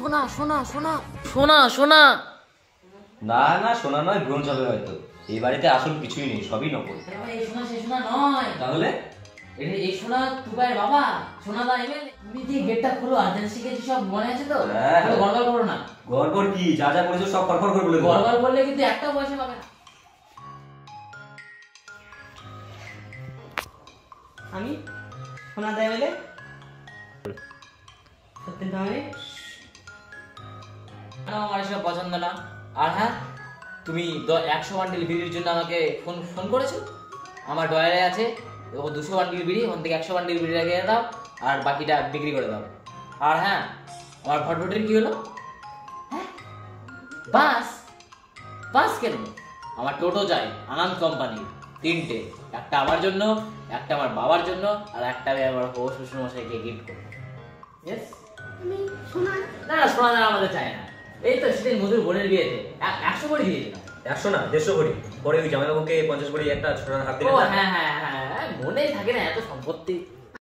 সোনা সোনা সোনা সোনা সোনা। না না, সোনা নয়, ব্রোঞ্জ হবে হয়তো। এই বাড়িতে আসল কিছুই নেই, সবই নকল। এই সোনা সে সোনা নয়। তাহলে এই সোনা টুবাইয়ের বাবা, সোনা দা এমএলএ। তুমি যে গেটটা খুলো আর্জেন্ট শিখেছি সব মনে আছে তো? গড়গড় করো না। গড়গড় কি? যা যা করেছো সব ফরফর করে বলে দেবো। গড়গড় করলে কিন্তু একটা পয়সা পাবে না। আমি সোনা দা এমএলএ সত্যি তাহলে আমার এসব পছন্দ না। আর হ্যাঁ, তুমি 100 বান্ডিল বিড়ির জন্য আমাকে ফোন করেছো। আমার ডয়ারে আছে 200 বান্ডিল বিড়ি, ওখান থেকে 100 বান্ডিল বিড়ি রেখে দাও আর বাকিটা বিক্রি করে দাও। আর হ্যাঁ, আমার ভটভটির কি হলো? হ্যাঁ, বাস বাস কেন? আমার টোটো চাই, আনন্দ কোম্পানি, 3টে। একটা আমার জন্য, একটা আমার বাবার জন্য, আর একটা আমি আমার শ্বশুর মশাইকে গিফট করবো। ইয়েস। সোনা না না, সোনা দানা আমাদের চাই না। এই তো সেদিন মধুর বোনের বিয়েতে 100 করে দিয়েছিলাম। 100 না, 150 ভরি। পরে ওই জামাইবাবুকে 50 ভরি একটা ছোট হাত ও দিলে। হ্যাঁ হ্যাঁ হ্যাঁ, মনেই থাকে না এত সম্পত্তি।